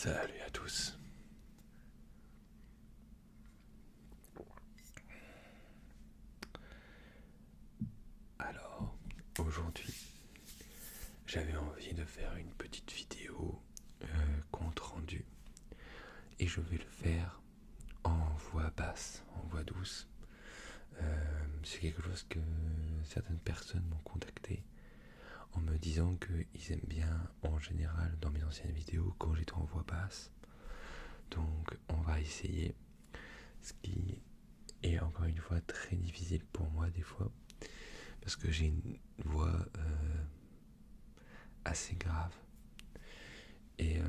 Salut à tous. Alors, aujourd'hui, j'avais envie de faire une petite vidéo compte rendu et je vais le faire en voix basse, en voix douce. C'est quelque chose que certaines personnes m'ont contacté en me disant qu'ils aiment bien en général dans mes anciennes vidéos quand j'étais en voix basse. Donc on va essayer, ce qui est encore une fois très difficile pour moi des fois parce que j'ai une voix assez grave et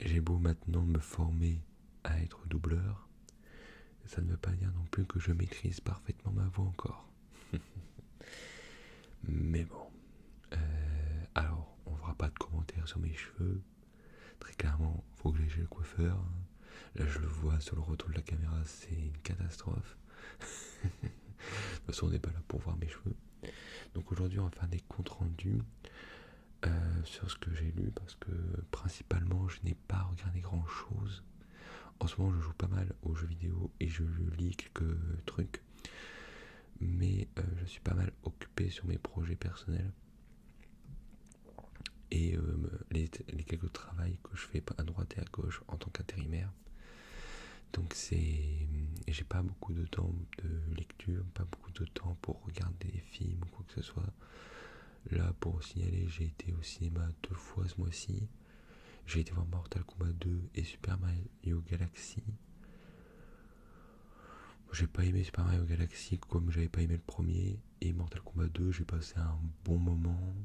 j'ai beau maintenant me former à être doubleur, ça ne veut pas dire non plus que je maîtrise parfaitement ma voix encore. Mais bon, alors on fera pas de commentaires sur mes cheveux. Très clairement, faut que j'aille chez le coiffeur. Là je le vois sur le retour de la caméra, c'est une catastrophe. De toute façon on n'est pas là pour voir mes cheveux. Donc aujourd'hui on va faire des comptes rendus sur ce que j'ai lu parce que principalement je n'ai pas regardé grand chose. En ce moment je joue pas mal aux jeux vidéo et je lis quelques trucs, mais je suis pas mal occupé sur mes projets personnels et les quelques travails que je fais à droite et à gauche en tant qu'intérimaire. Donc j'ai pas beaucoup de temps de lecture, pas beaucoup de temps pour regarder des films ou quoi que ce soit. Là, pour signaler, j'ai été au cinéma 2 fois ce mois-ci. J'ai été voir Mortal Kombat 2 et Super Mario Galaxy. J'ai pas aimé Super Mario Galaxy comme j'avais pas aimé le premier. Et Mortal Kombat 2, j'ai passé un bon moment.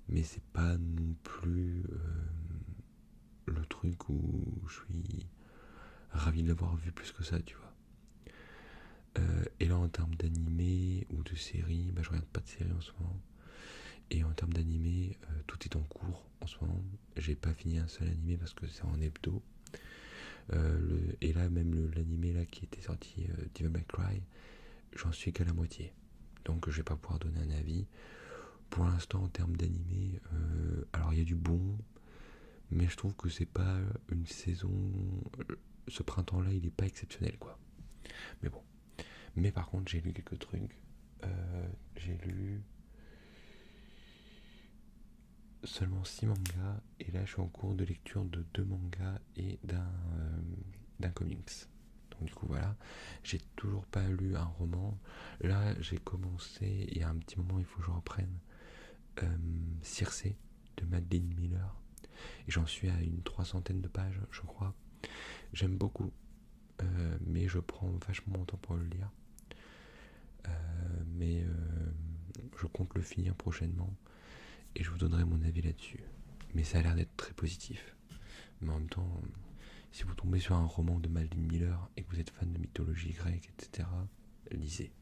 Mais c'est pas non plus le truc où je suis ravi de l'avoir vu plus que ça, tu vois. Et là, en termes d'animé ou de série, je regarde pas de série en ce moment. Et en termes d'animé, tout est en cours en ce moment. J'ai pas fini un seul animé parce que c'est en hebdo. Et là, même l'animé là, qui était sorti, Devil May Cry, j'en suis qu'à la moitié. Donc je vais pas pouvoir donner un avis. Pour l'instant, en termes d'animé, alors il y a du bon, mais je trouve que c'est pas une saison. Ce printemps-là, il est pas exceptionnel, quoi. Mais bon. Mais par contre, j'ai lu quelques trucs. J'ai lu seulement 6 mangas, et là je suis en cours de lecture de 2 mangas et d'un comics. Donc du coup voilà, j'ai toujours pas lu un roman. Là j'ai commencé, il y a un petit moment, il faut que je reprenne, Circe de Madeline Miller, et j'en suis à une 300aine de pages je crois. J'aime beaucoup, mais je prends vachement mon temps pour le lire. Mais je compte le finir prochainement et je vous donnerai mon avis là-dessus. Mais ça a l'air d'être très positif. Mais en même temps, si vous tombez sur un roman de Madeline Miller et que vous êtes fan de mythologie grecque, etc., lisez.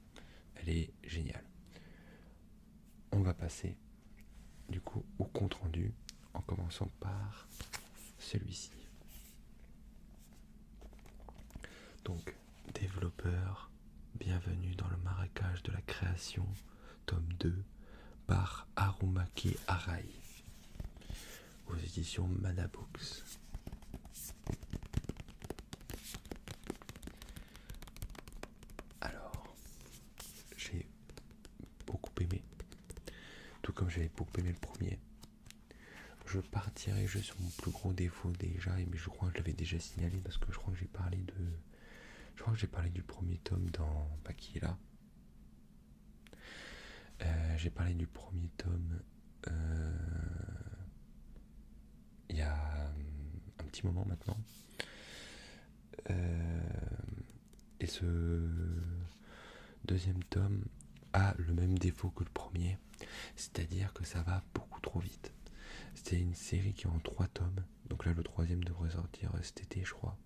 Elle est géniale. On va passer du coup au compte rendu en commençant par celui-ci. Donc, développeur, bienvenue dans le marécage de la création, tome 2, par Harumaki Arai, aux éditions Mana Books. Alors, j'ai beaucoup aimé, tout comme j'avais beaucoup aimé le premier. Je partirai juste sur mon plus gros défaut déjà, mais je crois que je l'avais déjà signalé parce que je crois que j'ai parlé du premier tome dans qui est là. J'ai parlé du premier tome il y a un petit moment maintenant. Et ce deuxième tome a le même défaut que le premier, c'est-à-dire que ça va beaucoup trop vite. C'était une série qui est en 3 tomes, donc là le troisième devrait sortir cet été je crois.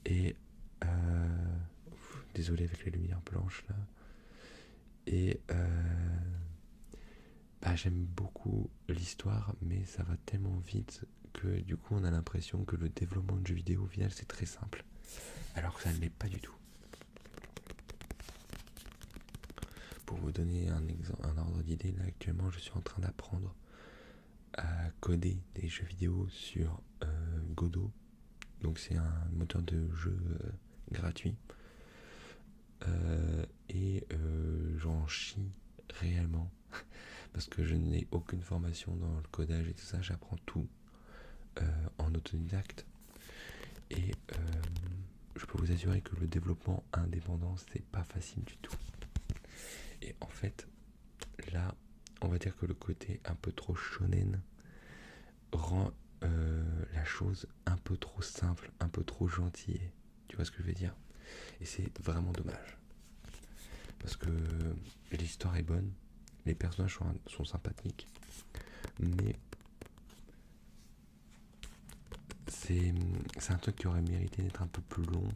Et désolé avec les lumières blanches là. Et j'aime beaucoup l'histoire, mais ça va tellement vite que du coup on a l'impression que le développement de jeux vidéo au final c'est très simple, alors que ça ne l'est pas du tout. Pour vous donner un ordre d'idée, là actuellement je suis en train d'apprendre à coder des jeux vidéo sur Godot. Donc c'est un moteur de jeu gratuit. J'en chie réellement parce que je n'ai aucune formation dans le codage et tout ça. J'apprends tout en autodidacte. Et je peux vous assurer que le développement indépendant, c'est pas facile du tout. Et en fait, là, on va dire que le côté un peu trop shonen rend la chose un peu trop simple, un peu trop gentille. Tu vois ce que je veux dire? Et c'est vraiment dommage. Parce que l'histoire est bonne, les personnages sont sympathiques, mais c'est un truc qui aurait mérité d'être un peu plus long.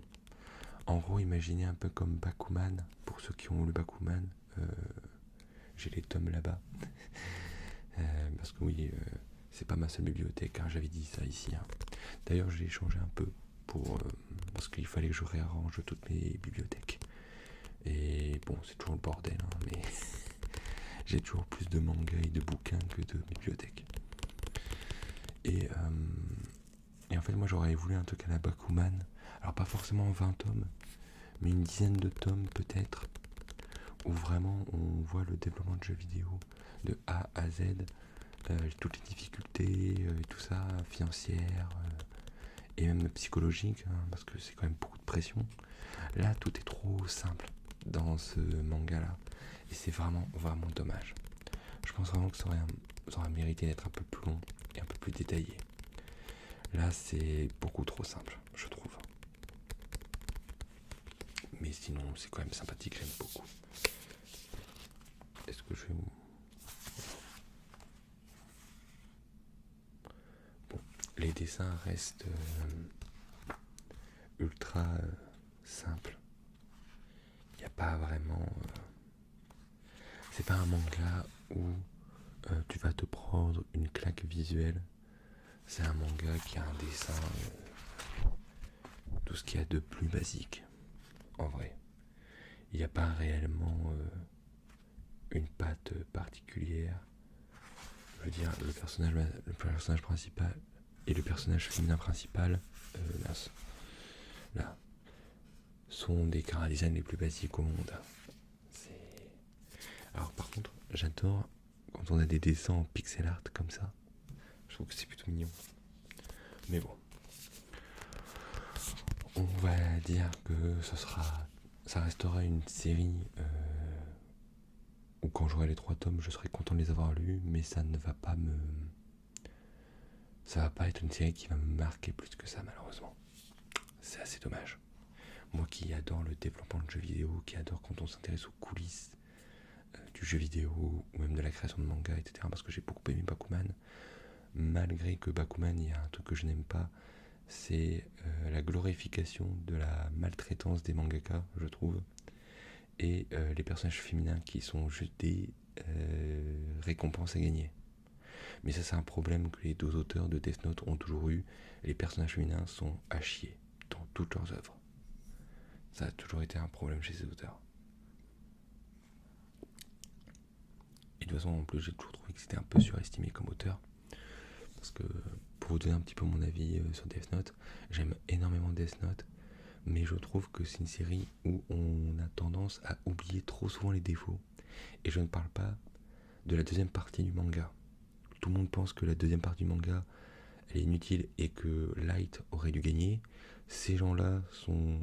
En gros, imaginez un peu comme Bakuman, pour ceux qui ont lu Bakuman, j'ai les tomes là-bas. Parce que oui, c'est pas ma seule bibliothèque, hein, j'avais dit ça ici. Hein. D'ailleurs, j'ai changé un peu parce qu'il fallait que je réarrange toutes mes bibliothèques. Et bon, c'est toujours le bordel, hein, mais j'ai toujours plus de mangas et de bouquins que de bibliothèques. Et en fait, moi, j'aurais voulu un truc à la Bakuman. Alors, pas forcément 20 tomes, mais une dizaine de tomes peut-être, où vraiment on voit le développement de jeux vidéo de A à Z, toutes les difficultés, tout ça, financières et même psychologiques, hein, parce que c'est quand même beaucoup de pression. Là, tout est trop simple dans ce manga-là, et c'est vraiment, vraiment dommage. Je pense vraiment que ça aurait mérité d'être un peu plus long et un peu plus détaillé. Là, c'est beaucoup trop simple, je trouve. Mais sinon, c'est quand même sympathique, j'aime beaucoup. Est-ce que je vais... Bon, les dessins restent ultra simples. Il n'y a pas vraiment... C'est pas un manga où tu vas te prendre une claque visuelle. C'est un manga qui a un dessin... tout ce qu'il y a de plus basique. En vrai. Il n'y a pas réellement une patte particulière. Je veux dire, le personnage principal et le personnage féminin principal, là, sont des chara-design les plus basiques au monde. Alors par contre, j'adore quand on a des dessins en pixel art comme ça. Je trouve que c'est plutôt mignon. Mais bon, on va dire que ça restera une série où quand j'aurai les 3 tomes, je serai content de les avoir lus, mais ça va pas être une série qui va me marquer plus que ça, malheureusement. C'est assez dommage. Moi qui adore le développement de jeux vidéo, qui adore quand on s'intéresse aux coulisses du jeu vidéo ou même de la création de manga, etc. Parce que j'ai beaucoup aimé Bakuman. Malgré que Bakuman, il y a un truc que je n'aime pas, c'est la glorification de la maltraitance des mangaka, je trouve, et les personnages féminins qui sont juste des récompenses à gagner. Mais ça, c'est un problème que les 2 auteurs de Death Note ont toujours eu. Les personnages féminins sont à chier dans toutes leurs œuvres. Ça a toujours été un problème chez ces auteurs. Et de toute façon, en plus, j'ai toujours trouvé que c'était un peu surestimé comme auteur. Parce que, pour vous donner un petit peu mon avis sur Death Note, j'aime énormément Death Note, mais je trouve que c'est une série où on a tendance à oublier trop souvent les défauts. Et je ne parle pas de la deuxième partie du manga. Tout le monde pense que la deuxième partie du manga, elle est inutile et que Light aurait dû gagner. Ces gens-là sont...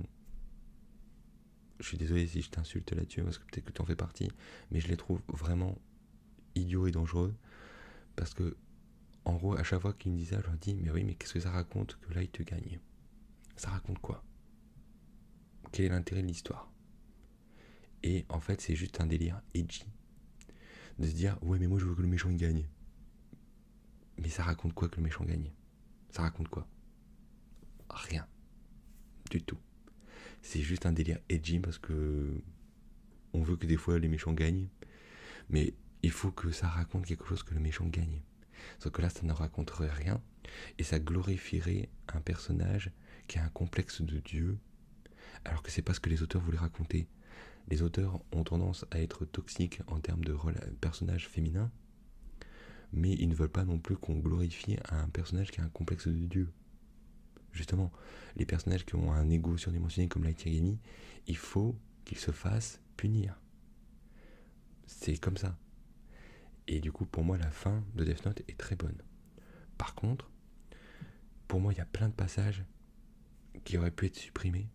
Je suis désolé si je t'insulte là-dessus, parce que peut-être que tu en fais partie, mais je les trouve vraiment idiots et dangereux, parce que en gros, à chaque fois qu'ils me disent ça, je leur dis, mais oui, mais qu'est-ce que ça raconte que Light gagne? Ça raconte quoi? Quel est l'intérêt de l'histoire? Et en fait, c'est juste un délire edgy de se dire, ouais, mais moi je veux que le méchant il gagne. Mais ça raconte quoi que le méchant gagne? Ça raconte quoi? Rien. Du tout. C'est juste un délire edgy parce que on veut que des fois les méchants gagnent, mais il faut que ça raconte quelque chose que le méchant gagne. Sauf que là, ça ne raconterait rien, et ça glorifierait un personnage qui a un complexe de Dieu, alors que c'est pas ce que les auteurs voulaient raconter. Les auteurs ont tendance à être toxiques en termes de personnages féminins, mais ils ne veulent pas non plus qu'on glorifie un personnage qui a un complexe de dieu. Justement, les personnages qui ont un ego surdimensionné comme Light Yagami, il faut qu'ils se fassent punir. C'est comme ça. Et du coup, pour moi, la fin de Death Note est très bonne. Par contre, pour moi, il y a plein de passages qui auraient pu être supprimés.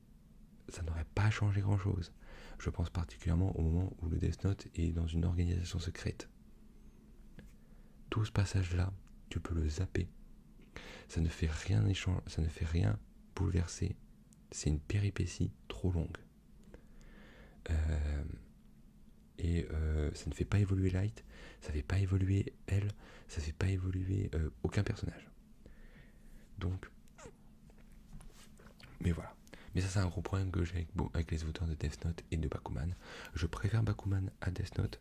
Ça n'aurait pas changé grand-chose. Je pense particulièrement au moment où le Death Note est dans une organisation secrète. Tout ce passage-là, tu peux le zapper. Ça ne fait rien bouleverser. C'est une péripétie trop longue. Ça ne fait pas évoluer Light, ça ne fait pas évoluer elle, ça ne fait pas évoluer aucun personnage. Donc, mais voilà. Mais ça, c'est un gros problème que j'ai avec les auteurs de Death Note et de Bakuman. Je préfère Bakuman à Death Note,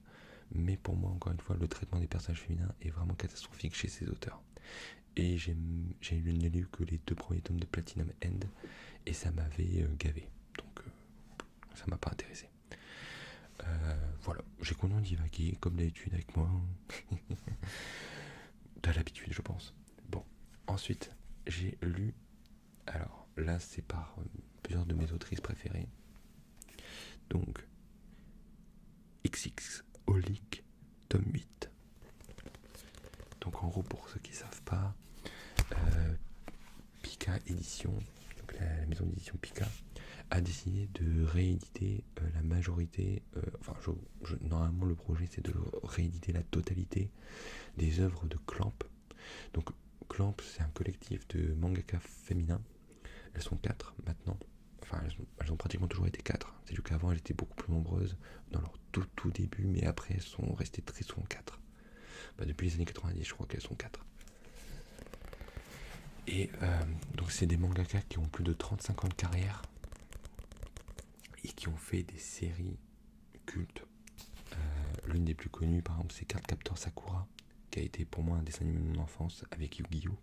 mais pour moi, encore une fois, le traitement des personnages féminins est vraiment catastrophique chez ces auteurs. Et j'ai lu que les 2 premiers tomes de Platinum End, et ça m'avait gavé. Donc, ça m'a pas intéressé. Voilà, j'ai connu divaguer comme d'habitude avec moi. T'as l'habitude, je pense. Bon, ensuite, j'ai lu. Alors là, c'est par plusieurs de mes autrices préférées. Donc, XX Holic, tome 8. Donc, en gros, pour ceux qui ne savent pas, Pika Édition, donc la maison d'édition Pika, a décidé de rééditer la majorité, normalement le projet c'est de rééditer la totalité des œuvres de Clamp. Donc Clamp, c'est un collectif de mangaka féminins. Elles sont 4 maintenant. Enfin, elles ont pratiquement toujours été 4. C'est juste qu'avant elles étaient beaucoup plus nombreuses dans leur tout début, mais après elles sont restées très souvent 4. Depuis les années 90, je crois qu'elles sont 4. Et donc c'est des mangaka qui ont plus de 35 ans de carrière et qui ont fait des séries cultes. L'une des plus connues, par exemple, c'est Cardcaptor Sakura, qui a été pour moi un dessin animé de mon enfance avec Yu-Gi-Oh!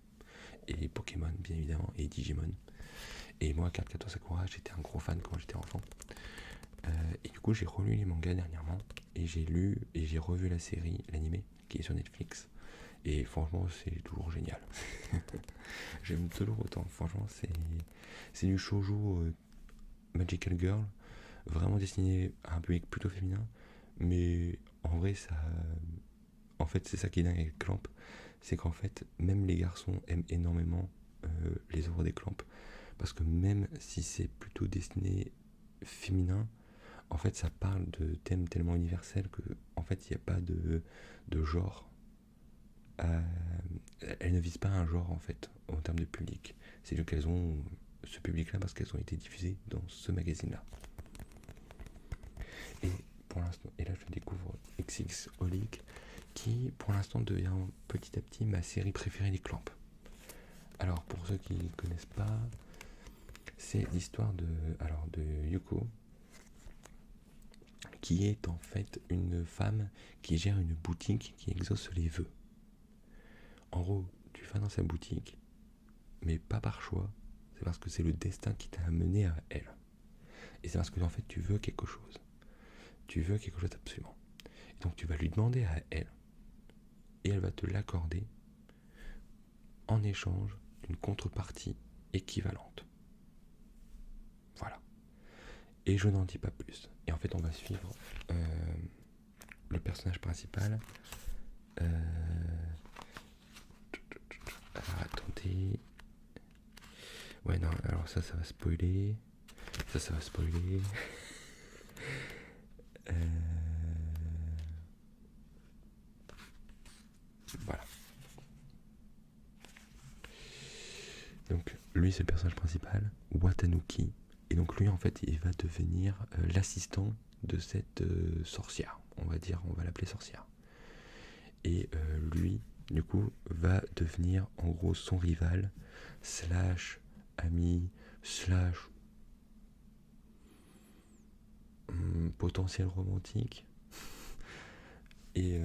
Et Pokémon, bien évidemment, et Digimon. Et moi, Cardcaptor Sakura, j'étais un gros fan quand j'étais enfant. Et du coup, j'ai relu les mangas dernièrement, et j'ai lu et j'ai revu la série, l'animé, qui est sur Netflix. Et franchement, c'est toujours génial. J'aime toujours autant. Franchement, c'est du shoujo Magical Girl, vraiment destiné à un public plutôt féminin, mais en vrai, en fait, c'est ça qui est dingue avec Clamp, c'est qu'en fait, même les garçons aiment énormément les œuvres des Clamp, parce que même si c'est plutôt destiné féminin, en fait, ça parle de thèmes tellement universels que, en fait, il n'y a pas de genre. Elles ne visent pas un genre, en fait, en termes de public. C'est juste qu'elles ont ce public-là parce qu'elles ont été diffusées dans ce magazine-là. Et pour l'instant, et là je découvre XX Holic, qui pour l'instant devient petit à petit ma série préférée des Clamp. Alors pour ceux qui ne connaissent pas, c'est l'histoire de Yuko, qui est en fait une femme qui gère une boutique qui exauce les vœux. En gros, tu vas dans sa boutique, mais pas par choix, c'est parce que c'est le destin qui t'a amené à elle. Et c'est parce que en fait tu veux quelque chose. Tu veux quelque chose absolument. Et donc tu vas lui demander à elle, et elle va te l'accorder en échange d'une contrepartie équivalente. Voilà. Et je n'en dis pas plus. Et en fait, on va suivre le personnage principal. Alors attendez. Ouais, non, alors ça va spoiler. Ça va spoiler. Voilà. Donc, lui, c'est le personnage principal, Watanuki. Et donc, lui, en fait, il va devenir l'assistant de cette sorcière. On va l'appeler sorcière. Et lui, du coup, va devenir en gros son rival, slash ami, slash potentiel romantique. Et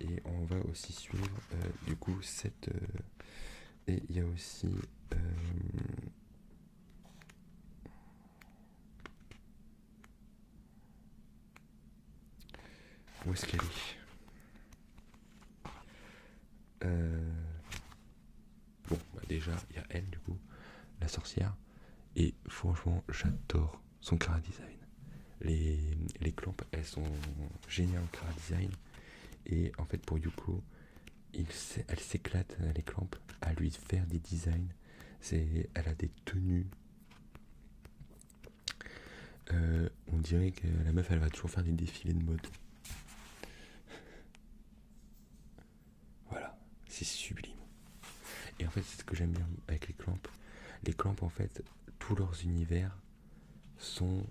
et on va aussi suivre du coup cette et il y a aussi où est-ce qu'elle est Euh, Bon, bah déjà, il y a elle, du coup, la sorcière. Et franchement, j'adore son chara design. Les clamps, elles sont géniales en chara design. Et en fait, pour Yuko, elle s'éclate, les clamps, à lui faire des designs. Elle a des tenues. On dirait que la meuf, elle va toujours faire des défilés de mode. Voilà, c'est sublime. Et en fait, c'est ce que j'aime bien avec les clamps. Les clamps, en fait, tous leurs univers sont,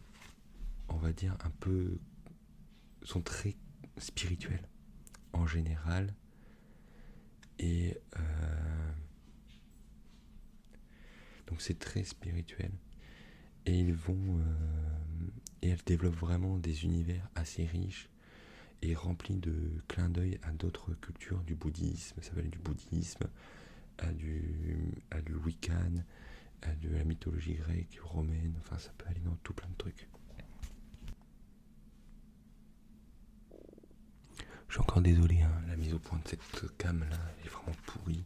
on va dire, sont très spirituels en général. Et donc c'est très spirituel. Et et elles développent vraiment des univers assez riches et remplis de clins d'œil à d'autres cultures du bouddhisme. Ça va aller du bouddhisme à du Wiccan, à de la mythologie grecque, romaine. Enfin, ça peut aller dans tout plein de trucs. Je suis encore désolé, hein, la mise au point de cette cam là est vraiment pourrie.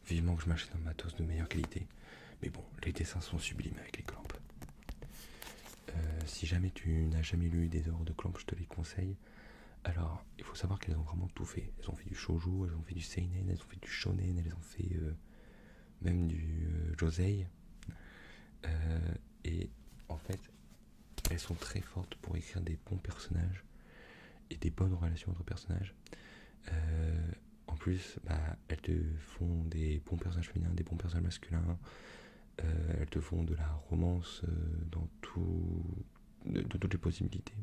Vivement que je m'achète un matos de meilleure qualité. Mais bon, les dessins sont sublimes avec les clamps. Si jamais tu n'as jamais lu des œuvres de clamps, je te les conseille. Alors, il faut savoir qu'elles ont vraiment tout fait. Elles ont fait du shoujo, elles ont fait du seinen, elles ont fait du shonen, elles ont fait même du josei. Et en fait, elles sont très fortes pour écrire des bons personnages et des bonnes relations entre personnages. En plus, elles te font des bons personnages féminins, des bons personnages masculins. Elles te font de la romance de toutes les possibilités.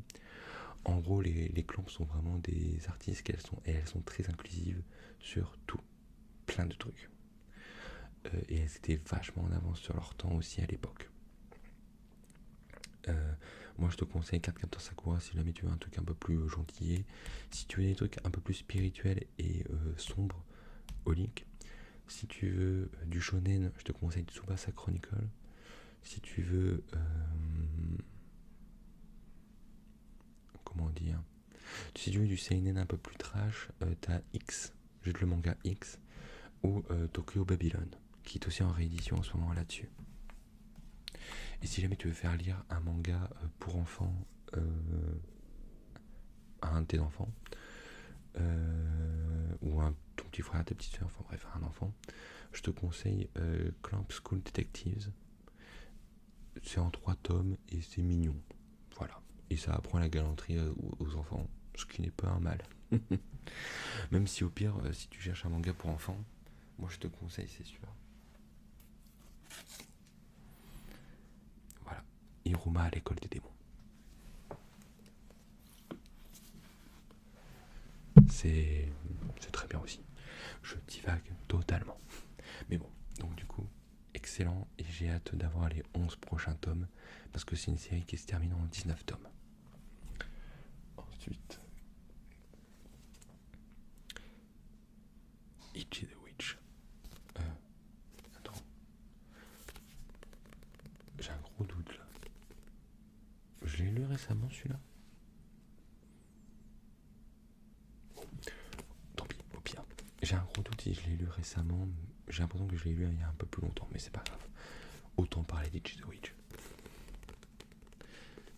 En gros, les clamps sont vraiment des artistes elles sont très inclusives sur tout, plein de trucs. Et elles étaient vachement en avance sur leur temps aussi à l'époque. Moi, je te conseille Cardcaptor Sakura si jamais tu veux un truc un peu plus gentillet. Si tu veux des trucs un peu plus spirituels et sombres, Olic. Si tu veux du shonen, je te conseille Tsubasa Chronicle. Si tu veux comment dire, si tu veux du seinen un peu plus trash, t'as X, juste le manga X, ou Tokyo Babylon, qui est aussi en réédition en ce moment là-dessus. Et si jamais tu veux faire lire un manga pour enfants à un de tes enfants, ou un ton petit frère, ta petite soeur, enfin bref, un enfant, je te conseille Clamp School Detectives. C'est en 3 tomes et c'est mignon. Voilà. Et ça apprend la galanterie aux enfants, ce qui n'est pas un mal. Même si au pire, si tu cherches un manga pour enfants, moi je te conseille, c'est sûr. Voilà. Hiruma à l'école des démons. C'est très bien aussi. Je divague totalement. Mais bon, donc du coup, excellent. Et j'ai hâte d'avoir les 11 prochains tomes. Parce que c'est une série qui se termine en 19 tomes. Ensuite, Ichi the Witch. Attends. J'ai un gros doute là. Je l'ai lu récemment celui-là. Tant pis, au pire. J'ai un gros doute si je l'ai lu récemment. J'ai l'impression que je l'ai lu il y a un peu plus longtemps, mais c'est pas grave. Autant parler d'Ichi the Witch.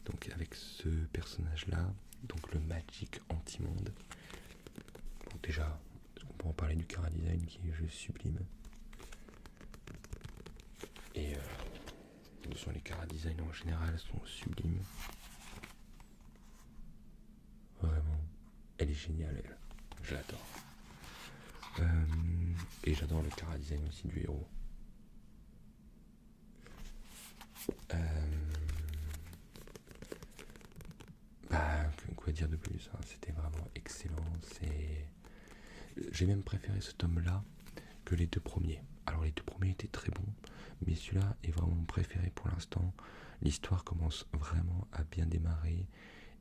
Donc avec ce personnage-là, donc le Magic Anti-Monde. Donc déjà, on peut en parler du chara design qui est juste sublime. Et sur les chara design en général sont sublimes. Vraiment, elle est géniale elle. Je l'adore. Et j'adore le chara design aussi du héros. Quoi dire de plus, hein, c'était vraiment excellent. J'ai même préféré ce tome-là que les 2 premiers. Alors les 2 premiers étaient très bons, mais celui-là est vraiment mon préféré pour l'instant. L'histoire commence vraiment à bien démarrer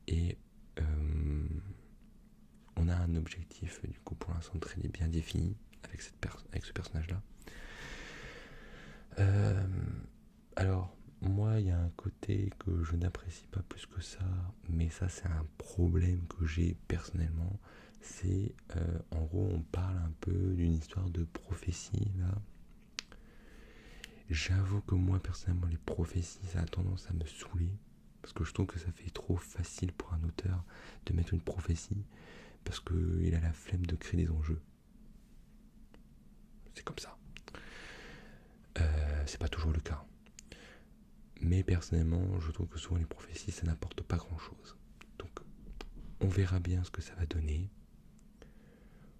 et on a un objectif du coup pour l'instant très bien défini avec ce personnage-là. Alors moi, il y a un côté que je n'apprécie pas plus que ça, mais ça c'est un problème que j'ai personnellement, C'est en gros on parle un peu d'une histoire de prophétie là. J'avoue que moi personnellement les prophéties ça a tendance à me saouler parce que je trouve que ça fait trop facile pour un auteur de mettre une prophétie parce qu'il a la flemme de créer des enjeux. C'est comme ça. C'est pas toujours le cas. Mais personnellement, je trouve que souvent les prophéties ça n'apporte pas grand chose. Donc on verra bien ce que ça va donner.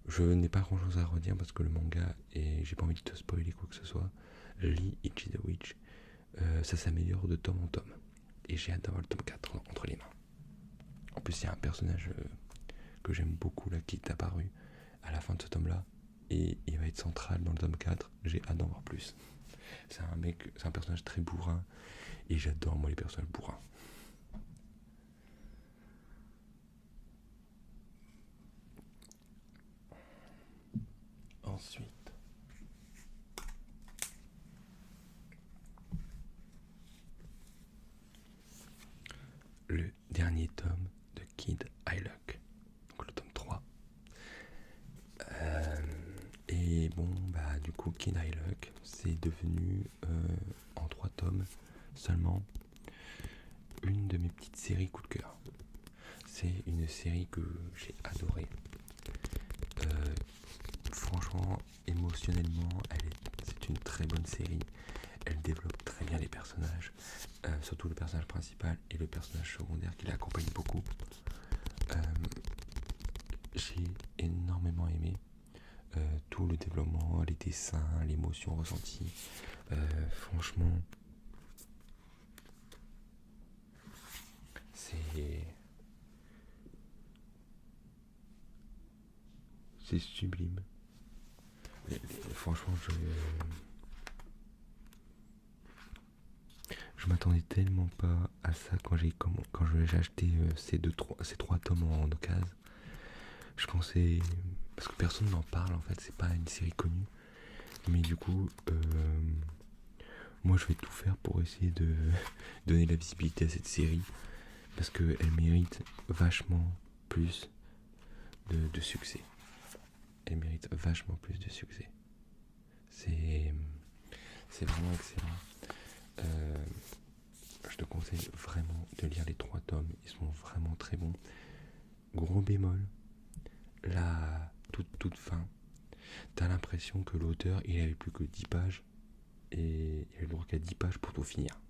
Je n'ai pas grand chose à redire parce que le manga, et j'ai pas envie de te spoiler quoi que ce soit, lis Ichi the Witch, ça s'améliore de tome en tome. Et j'ai hâte d'avoir le tome 4 entre les mains. En plus, il y a un personnage que j'aime beaucoup là qui est apparu à la fin de ce tome là. Et il va être central dans le tome 4. J'ai hâte d'en voir plus. C'est un personnage très bourrin. Et j'adore moi les personnages bourrins. Ensuite, le dernier tome de Kid Hylock, donc le tome 3. Et bon, bah du coup, Kid Hylock, c'est devenu en 3 tomes seulement une de mes petites séries coup de cœur. C'est une série que j'ai adorée. Franchement, émotionnellement, c'est une très bonne série. Elle développe très bien les personnages, surtout le personnage principal et le personnage secondaire qui l'accompagne beaucoup. J'ai énormément aimé tout le développement, les dessins, l'émotion ressentie. Franchement, c'est sublime. Franchement, je m'attendais tellement pas à ça quand j'ai acheté ces trois tomes en occasion. Je pensais, parce que personne n'en parle en fait, c'est pas une série connue, mais du coup, moi je vais tout faire pour essayer de donner la visibilité à cette série parce qu'elle mérite vachement plus de succès. Elle mérite vachement plus de succès. C'est vraiment excellent. Je te conseille vraiment de lire les 3 tomes, ils sont vraiment très bons. Gros bémol, la toute fin, t'as l'impression que l'auteur il avait plus que 10 pages et il avait le droit qu'à 10 pages pour tout finir.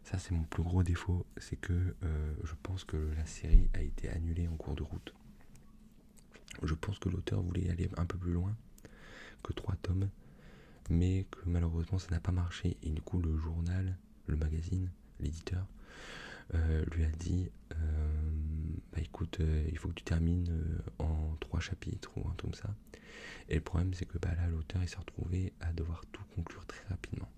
Ça c'est mon plus gros défaut, c'est que je pense que la série a été annulée en cours de route. Je pense que l'auteur voulait aller un peu plus loin que 3 tomes, mais que malheureusement ça n'a pas marché. Et du coup le journal, le magazine, l'éditeur, lui a dit bah écoute, il faut que tu termines en 3 chapitres ou un truc comme ça. Et le problème c'est que bah là l'auteur il s'est retrouvé à devoir tout conclure très rapidement.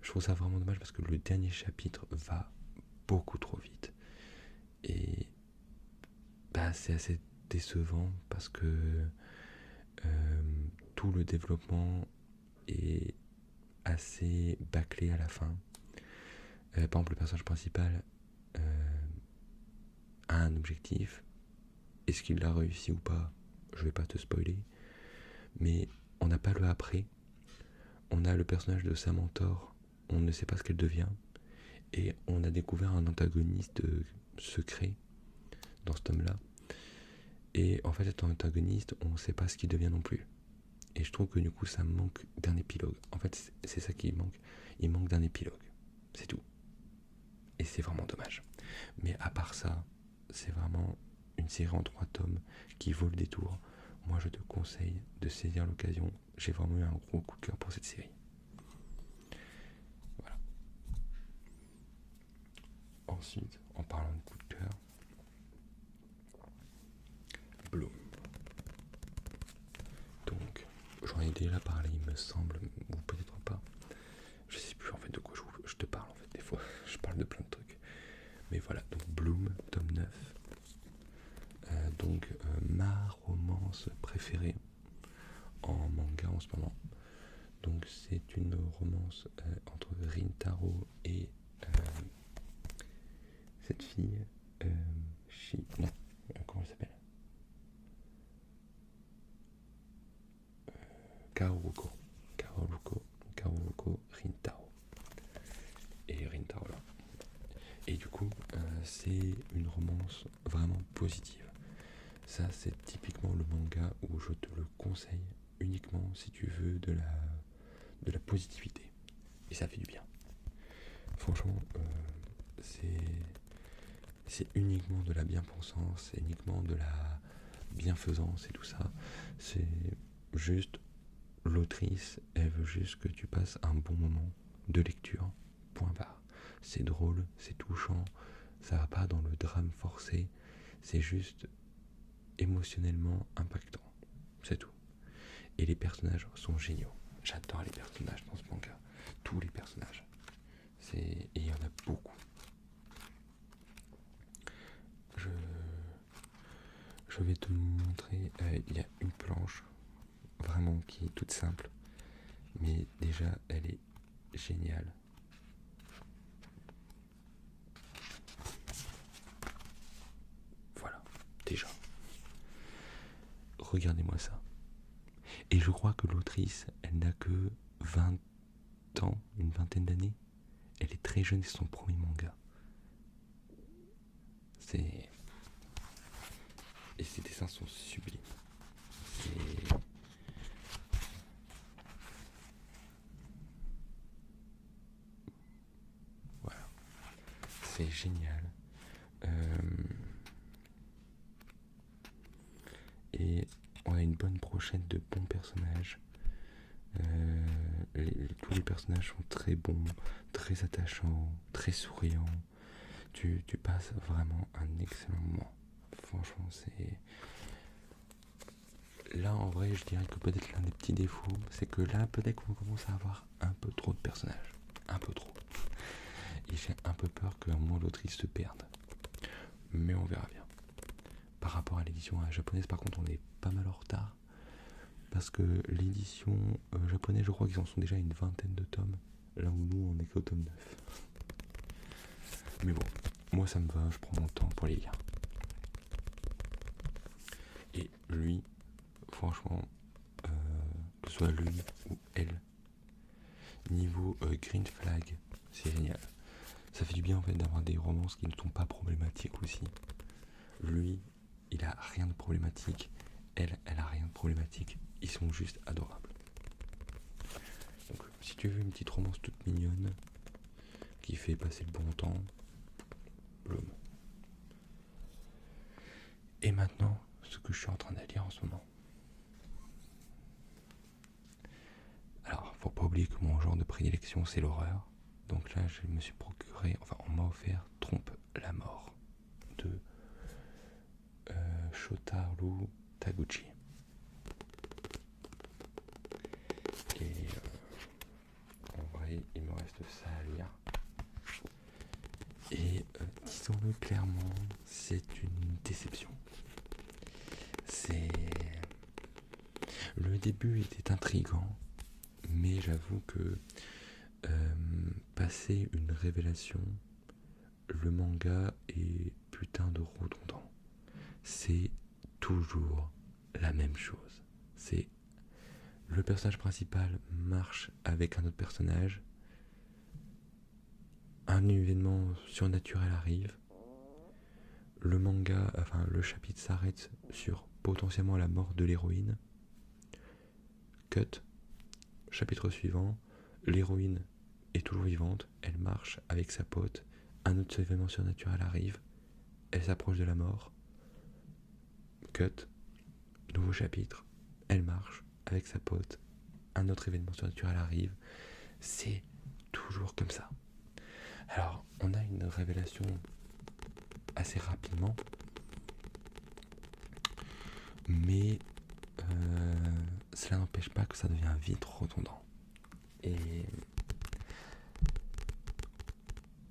Je trouve ça vraiment dommage parce que le dernier chapitre va beaucoup trop vite. Et bah c'est assez décevant parce que tout le développement est assez bâclé à la fin. Par exemple, le personnage principal a un objectif. Est-ce qu'il l'a réussi ou pas? Je vais pas te spoiler. Mais on n'a pas le après. On a le personnage de sa mentor. On ne sait pas ce qu'elle devient. Et on a découvert un antagoniste secret dans ce tome-là. Et en fait, cet antagoniste, on ne sait pas ce qu'il devient non plus. Et je trouve que du coup, ça manque d'un épilogue. En fait, c'est ça qui manque. Il manque d'un épilogue. C'est tout. Et c'est vraiment dommage. Mais à part ça, c'est vraiment une série en 3 tomes qui vaut le détour. Moi, je te conseille de saisir l'occasion. J'ai vraiment eu un gros coup de cœur pour cette série. Voilà. Ensuite, en parlant de coup de cœur, Bloom. Donc, j'en ai déjà parlé, il me semble, ou peut-être pas. Je sais plus en fait de quoi je te parle en fait. Des fois, je parle de plein de trucs. Mais voilà, donc Bloom, tome 9. Ma romance préférée en manga en ce moment. Donc c'est une romance entre Rintaro et cette fille, comment elle s'appelle? Kaoruko. Kaoruko Rintaro. Et Rintaro là. Et du coup, c'est une romance vraiment positive. Ça, c'est typiquement le manga où je te le conseille uniquement si tu veux de la positivité. Et ça fait du bien. Franchement, c'est uniquement de la bien-pensance, c'est uniquement de la bienfaisance et tout ça. C'est juste l'autrice, elle veut juste que tu passes un bon moment de lecture, point barre. C'est drôle, c'est touchant, ça va pas dans le drame forcé, c'est juste émotionnellement impactant, c'est tout. Et les personnages sont géniaux. J'adore les personnages dans ce manga, tous les personnages. Et il y en a beaucoup. Je vais te montrer, il y a une planche vraiment qui est toute simple, mais déjà elle est géniale. Voilà, déjà. Regardez-moi ça. Et je crois que l'autrice, elle n'a que 20 ans, une vingtaine d'années. Elle est très jeune, c'est son premier manga. Et ses dessins sont sublimes. Voilà. C'est génial. Et on a une bonne brochette de bons personnages. Tous les personnages sont très bons, très attachants, très souriants. Tu passes vraiment un excellent moment. Franchement, c'est... Là, en vrai, je dirais que peut-être l'un des petits défauts, c'est que là, peut-être qu'on commence à avoir un peu trop de personnages. Un peu trop. Et j'ai un peu peur qu'à un moment l'autrice se perde. Mais on verra bien. Par rapport à l'édition japonaise, par contre, on est pas mal en retard. Parce que l'édition japonaise, je crois qu'ils en sont déjà une vingtaine de tomes. Là où nous, on est qu'au tome 9. Mais bon, moi ça me va, je prends mon temps pour les lire. Et lui, franchement, que ce soit lui ou elle, niveau Green Flag, c'est génial. Ça fait du bien en fait d'avoir des romances qui ne sont pas problématiques aussi. Lui, il a rien de problématique. Elle a rien de problématique. Ils sont juste adorables. Donc, si tu veux une petite romance toute mignonne qui fait passer le bon temps, Bloom. Et maintenant, ce que je suis en train de lire en ce moment. Alors, faut pas oublier que mon genre de prédilection, c'est l'horreur. Donc là, je me suis procuré, enfin, on m'a offert Trompe la mort de Shotaro Taguchi. Et en vrai, il me reste ça à lire. Et disons-le clairement, c'est une déception. Le début était intriguant, mais j'avoue que passer une révélation, le manga est putain de redondant. C'est toujours la même chose. C'est le personnage principal marche avec un autre personnage, un événement surnaturel arrive, le chapitre s'arrête sur potentiellement la mort de l'héroïne. Cut. Chapitre suivant, l'héroïne est toujours vivante, elle marche avec sa pote, un autre événement surnaturel arrive, elle s'approche de la mort. Cut. Nouveau chapitre, elle marche avec sa pote, un autre événement surnaturel arrive. C'est toujours comme ça. Alors, on a une révélation assez rapidement, mais cela n'empêche pas que ça devient vite redondant. Et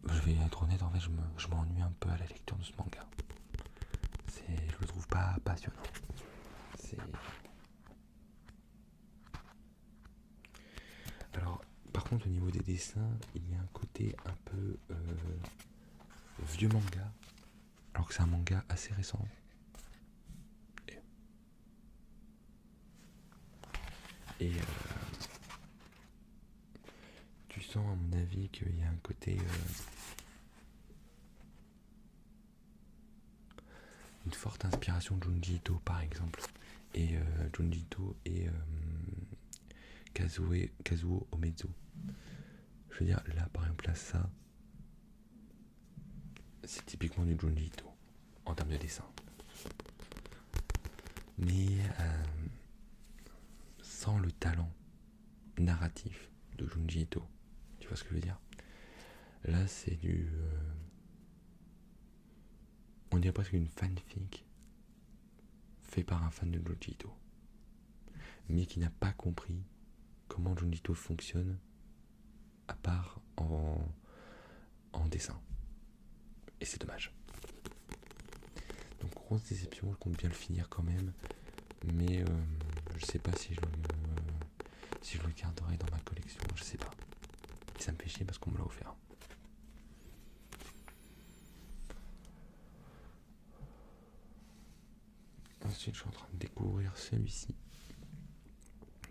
je vais être honnête, en fait, je m'ennuie un peu à la lecture de ce manga. Je le trouve pas passionnant. Alors, par contre, au niveau des dessins, il y a un côté un peu vieux manga, alors que c'est un manga assez récent. Et tu sens à mon avis qu'il y a un côté... une forte inspiration de Junji Ito par exemple. Et Junji Ito et Kazuo Umezu. Je veux dire, là par exemple, là, ça, c'est typiquement du Junji Ito en termes de dessin. Mais sans le talent narratif de Junji Ito. Tu vois ce que je veux dire? Là, c'est du... on dirait presque une fanfic fait par un fan de Junji Ito. Mais qui n'a pas compris comment Junji Ito fonctionne à part en dessin. Et c'est dommage. Donc grosse déception, je compte bien le finir quand même. Mais je sais pas si je le garderai dans ma collection, je sais pas. Et ça me fait chier parce qu'on me l'a offert. Ensuite, je suis en train de découvrir celui-ci.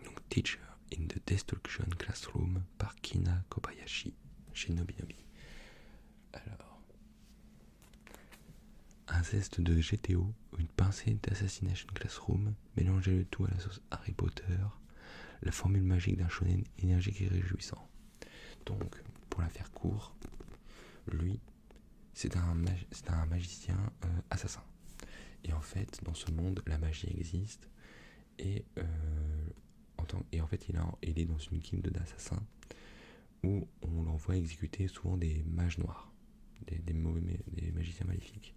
Donc, Teacher in the Destruction Classroom par Kina Kobayashi chez Nobinobi. Alors, un zeste de GTO, une pincée d'Assassination Classroom, mélangez le tout à la sauce Harry Potter, la formule magique d'un shonen énergique et réjouissant. Donc, pour la faire court, lui, c'est un magicien assassin. Et en fait, dans ce monde, la magie existe. Et en fait, il est dans une guilde d'assassins où on l'envoie exécuter souvent des mages noirs, des magiciens maléfiques.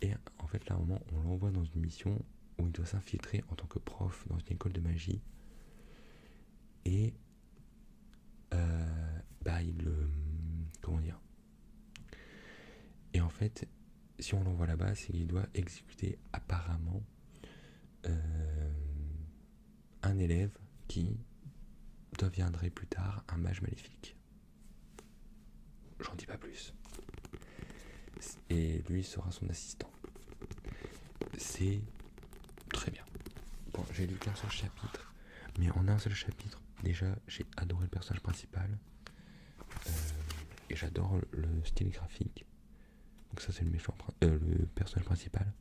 Et en fait, là, à un moment, on l'envoie dans une mission où il doit s'infiltrer en tant que prof dans une école de magie. Et comment dire? Et en fait, si on l'envoie là-bas, c'est qu'il doit exécuter apparemment un élève qui deviendrait plus tard un mage maléfique. J'en dis pas plus. Et lui sera son assistant. C'est très bien. Bon, j'ai lu qu'un seul chapitre, mais en un seul chapitre, déjà, j'ai adoré le personnage principal. Et j'adore le style graphique. Donc ça, c'est le personnage principal.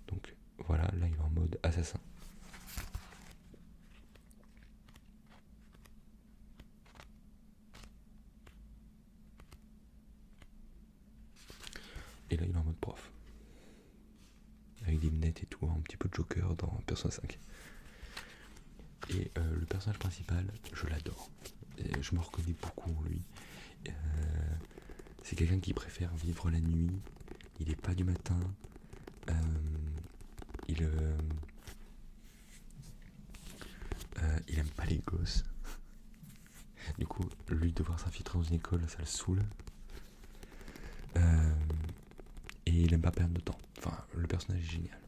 Donc voilà, là, il est en mode assassin. Et là, il est en mode prof. Avec des lunettes et tout, un petit peu de Joker dans Persona 5. Et le personnage principal, je l'adore. Et je me reconnais beaucoup en lui. C'est quelqu'un qui préfère vivre la nuit. Il est pas du matin. Il aime pas les gosses. Du coup, lui devoir s'infiltrer dans une école, ça le saoule. Et il aime pas perdre de temps. Enfin, le personnage est génial.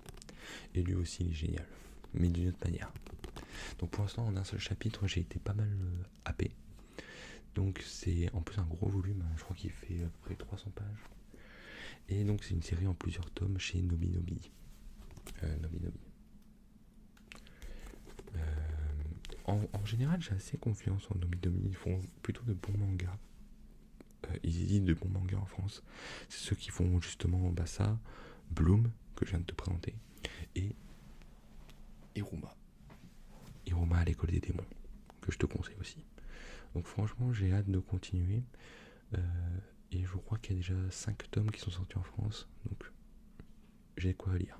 Et lui aussi, il est génial. Mais d'une autre manière. Donc pour l'instant, en un seul chapitre, j'ai été pas mal happé. Donc c'est en plus un gros volume, je crois qu'il fait à peu près 300 pages. Et donc c'est une série en plusieurs tomes chez Nobinobi. Nobinobi. En général, j'ai assez confiance en Nobinobi. Ils font plutôt de bons mangas. Ils éditent de bons mangas en France. C'est ceux qui font justement ça, Bloom, que je viens de te présenter, et Iruma. Iruma à l'école des démons, que je te conseille aussi. Donc franchement, j'ai hâte de continuer. Et je crois qu'il y a déjà 5 tomes qui sont sortis en France. Donc j'ai quoi lire.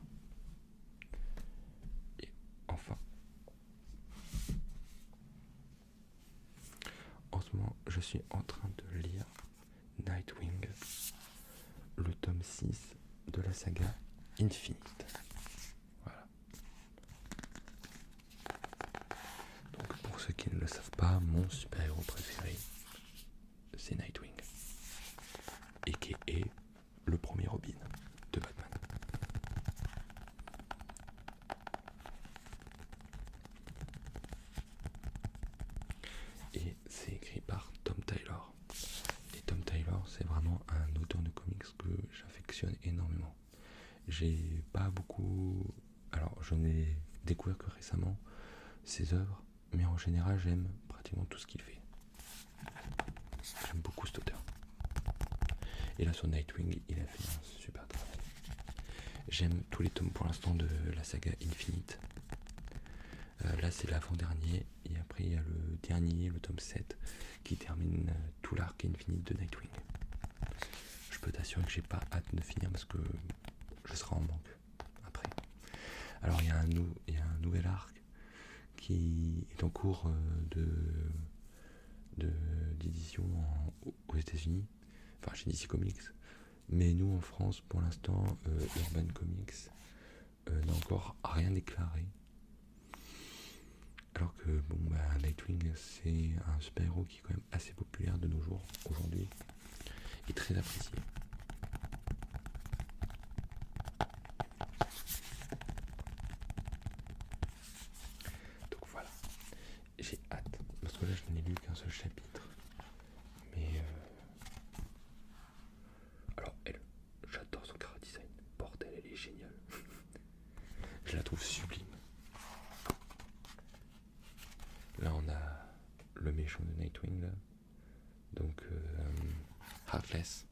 Et enfin, en ce moment, je suis en train de lire Nightwing, le tome 6 de la saga Infinite. Voilà. Donc pour ceux qui ne le savent pas, mon super-héros préféré, c'est Nightwing. Et qui est le premier Robin de Batman. Et c'est écrit par Tom Taylor. Et Tom Taylor, c'est vraiment un auteur de comics que j'affectionne énormément. J'ai pas beaucoup... Alors, j'en ai découvert que récemment ses œuvres, mais en général j'aime pratiquement tout ce qu'il fait. J'aime beaucoup cet auteur. Et là sur Nightwing, il a fait un super travail. J'aime tous les tomes pour l'instant de la saga Infinite. Là c'est l'avant-dernier, et après il y a le dernier, le tome 7, qui termine tout l'arc Infinite de Nightwing. Je peux t'assurer que j'ai pas hâte de finir parce que je serai en manque après. Alors il y a un nouvel arc qui est en cours d'édition aux États-Unis, enfin chez DC Comics, mais nous en France pour l'instant Urban Comics n'a encore rien déclaré, alors que bon Nightwing c'est un super-héros qui est quand même assez populaire de nos jours aujourd'hui et très apprécié. Donc voilà, j'ai hâte parce que là je n'ai lu qu'un seul chapitre, mais alors elle, j'adore son chara design, bordel elle est géniale. Je la trouve sublime. Là on a le méchant de Nightwing là, donc Heartless.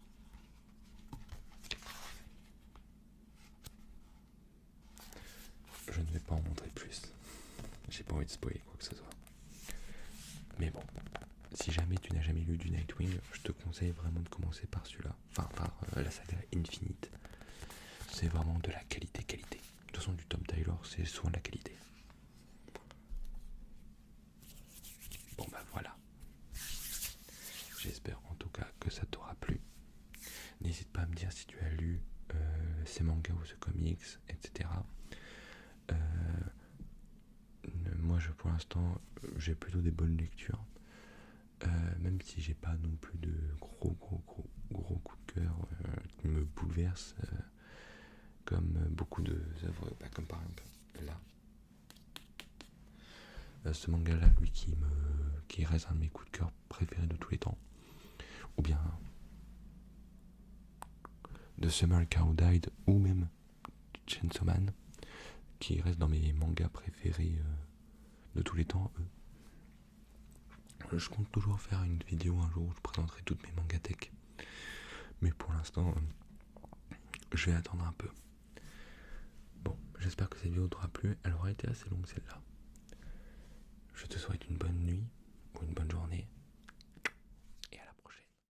Je ne vais pas en montrer plus, j'ai pas envie de spoiler quoi que ce soit. Mais bon, si jamais tu n'as jamais lu du Nightwing, je te conseille vraiment de commencer par celui-là, enfin par la saga Infinite. C'est vraiment de la qualité. De toute façon du Tom Taylor c'est souvent de la qualité. Bon bah voilà. J'espère en tout cas que ça t'aura plu. N'hésite pas à me dire si tu as lu ces mangas ou ce comics, etc. Moi pour l'instant j'ai plutôt des bonnes lectures. Même si j'ai pas non plus de gros coups de cœur qui me bouleversent comme beaucoup de œuvres, comme par exemple là. Ce manga là, lui qui reste un de mes coups de cœur préférés de tous les temps. Ou bien The Summer Cow Died, ou même Chainsaw Man, qui reste dans mes mangas préférés de tous les temps. Je compte toujours faire une vidéo un jour où je présenterai toutes mes mangatech. Mais pour l'instant, je vais attendre un peu. Bon, j'espère que cette vidéo t'aura plu. Elle aura été assez longue celle-là. Je te souhaite une bonne nuit ou une bonne journée.